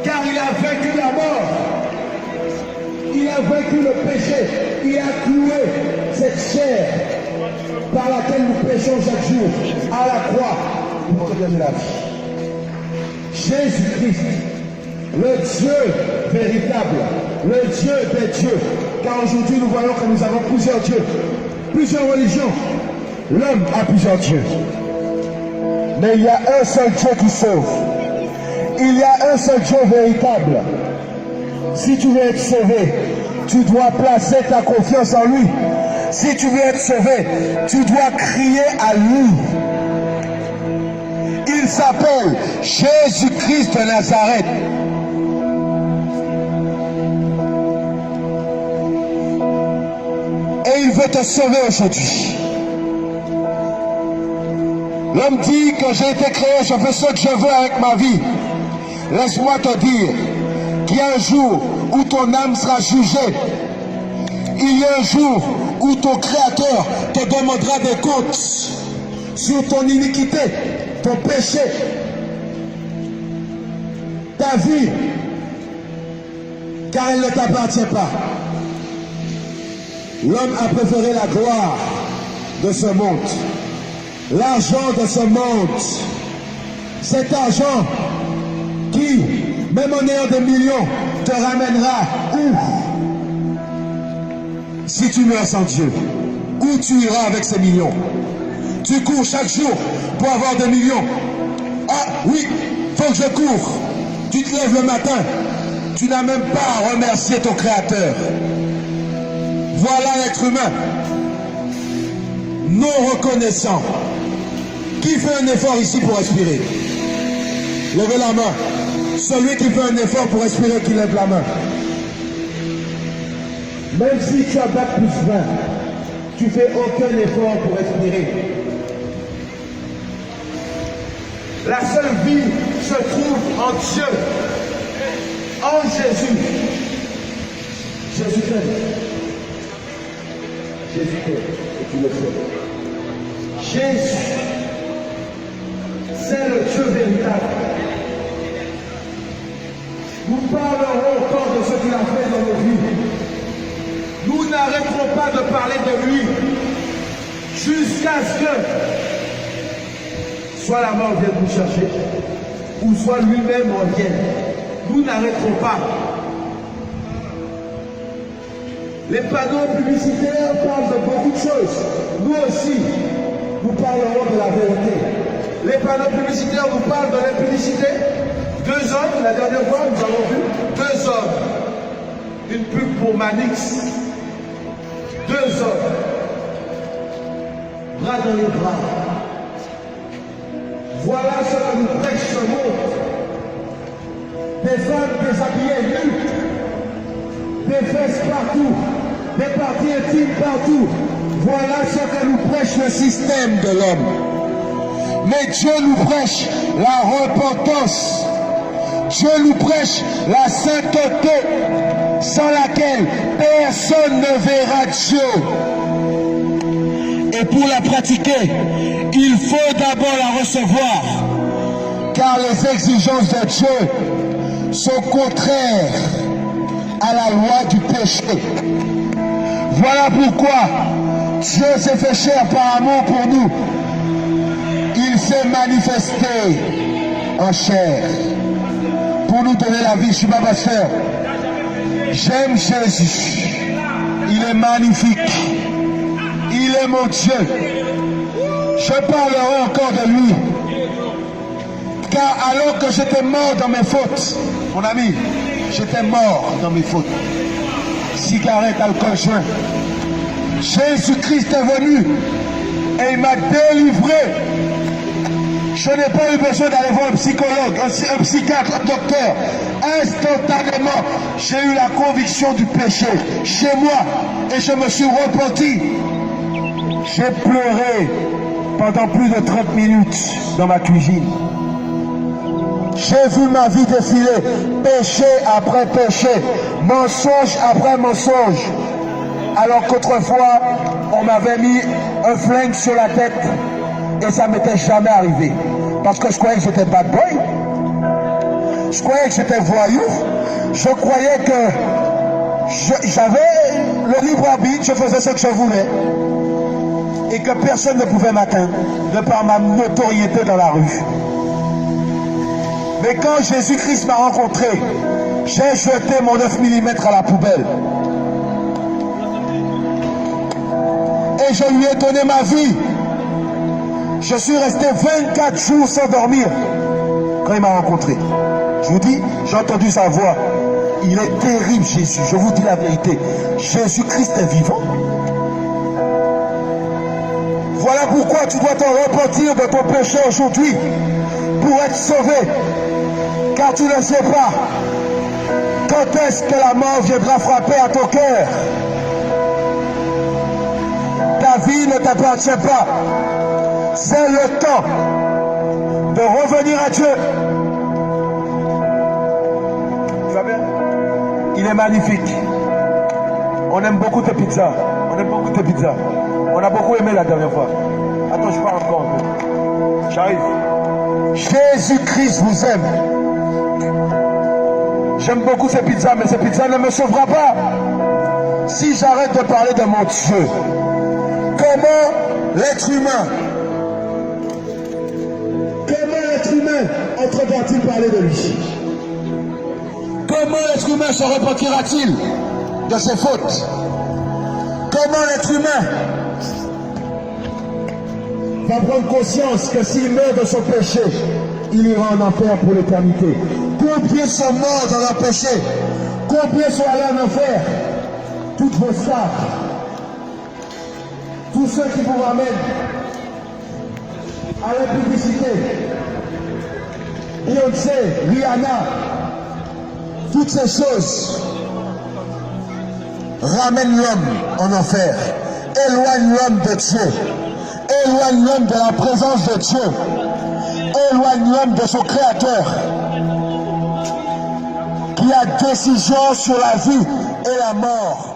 car il a vaincu la mort. Il a vaincu le péché. Il a cloué cette chair par laquelle nous péchons chaque jour à la croix pour te donner la vie. Jésus-Christ, le Dieu véritable, le Dieu des dieux. Car aujourd'hui nous voyons que nous avons plusieurs dieux, plusieurs religions. L'homme a plusieurs dieux. Mais il y a un seul Dieu qui sauve. Il y a un seul Dieu véritable. Si tu veux être sauvé, tu dois placer ta confiance en lui. Si tu veux être sauvé, tu dois crier à lui. Il s'appelle Jésus-Christ de Nazareth. Et il veut te sauver aujourd'hui. L'homme dit que j'ai été créé, je fais ce que je veux avec ma vie. Laisse-moi te dire qu'il y a un jour où ton âme sera jugée. Il y a un jour où ton Créateur te demandera des comptes sur ton iniquité, ton péché, ta vie, car elle ne t'appartient pas. L'homme a préféré la gloire de ce monde, l'argent de ce monde, cet argent qui, même en ayant des millions, te ramènera où? Si tu meurs sans Dieu, où tu iras avec ces millions? Tu cours chaque jour pour avoir des millions. Ah oui, faut que je cours. Tu te lèves le matin, tu n'as même pas à remercier ton Créateur. Voilà l'être humain, non reconnaissant. Qui fait un effort ici pour respirer? Levez la main. Celui qui fait un effort pour respirer, qui lève la main. Même si tu as bac plus 20, tu fais aucun effort pour respirer. La seule vie se trouve en Dieu, en Jésus. Jésus t'aime. Jésus t'aime, et tu le sais. Jésus, c'est le Dieu véritable. Nous parlerons encore de ce qu'il a fait dans nos vies. Nous n'arrêterons pas de parler de lui jusqu'à ce que soit la mort vienne nous chercher ou soit lui-même revienne. Nous n'arrêterons pas. Les panneaux publicitaires parlent de beaucoup de choses. Nous aussi, nous parlerons de la vérité. Les panneaux publicitaires nous parlent de l'impudicité. 2 hommes, la dernière fois, nous avons vu 2 hommes. Une pub pour Manix. 2 hommes. Bras dans les bras. Voilà ce que nous prêche ce monde. Des femmes déshabillées nues. Des fesses partout. Des parties intimes partout. Voilà ce que nous prêche le système de l'homme. Mais Dieu nous prêche la repentance. Dieu nous prêche la sainteté sans laquelle personne ne verra Dieu. Et pour la pratiquer, il faut d'abord la recevoir. Car les exigences de Dieu sont contraires à la loi du péché. Voilà pourquoi Dieu s'est fait chair par amour pour nous. Il s'est manifesté en chair pour nous donner la vie. Je suis pas pasteur. J'aime Jésus. Il est magnifique. Il est mon Dieu. Je parlerai encore de lui. Car alors que j'étais mort dans mes fautes, mon ami, j'étais mort dans mes fautes. Cigarette, alcool, joint. Jésus-Christ est venu et il m'a délivré. Je n'ai pas eu besoin d'aller voir un psychologue, un psychiatre, un docteur. Instantanément, j'ai eu la conviction du péché chez moi et je me suis repenti. J'ai pleuré pendant plus de 30 minutes dans ma cuisine. J'ai vu ma vie défiler, péché après péché, mensonge après mensonge. Alors qu'autrefois, on m'avait mis un flingue sur la tête et ça m'était jamais arrivé. Parce que je croyais que j'étais bad boy. Je croyais que j'étais voyou. Je croyais que j'avais le libre arbitre, je faisais ce que je voulais. Et que personne ne pouvait m'atteindre de par ma notoriété dans la rue. Mais quand Jésus-Christ m'a rencontré, j'ai jeté mon 9 mm à la poubelle. Et je lui ai donné ma vie. Je suis resté 24 jours sans dormir quand il m'a rencontré. Je vous dis, j'ai entendu sa voix. Il est terrible, Jésus. Je vous dis la vérité. Jésus-Christ est vivant. Voilà pourquoi tu dois t'en repentir de ton péché aujourd'hui pour être sauvé. Car tu ne sais pas quand est-ce que la mort viendra frapper à ton cœur. Ta vie ne t'appartient pas. C'est le temps de revenir à Dieu. Tu vas bien? Il est magnifique. On aime beaucoup tes pizzas. On aime beaucoup tes pizzas. On a beaucoup aimé la dernière fois. Attends, je parle encore un peu. J'arrive. Jésus-Christ vous aime. J'aime beaucoup ces pizzas, mais ces pizzas ne me sauvera pas. Si j'arrête de parler de mon Dieu, comment l'être humain entendra-t-il parler de lui? Comment l'être humain se repentira-t-il de ses fautes? Comment l'être humain va prendre conscience que s'il meurt de son péché, il ira en enfer pour l'éternité? Combien sont morts dans leur péché? Combien sont allés en enfer? Toutes vos stars, tous ceux qui vous ramènent à la publicité, Beyoncé, Rihanna, toutes ces choses ramènent l'homme en enfer, éloignent l'homme de Dieu, éloignent l'homme de la présence de Dieu, éloignent l'homme de son Créateur, qui a décision sur la vie et la mort.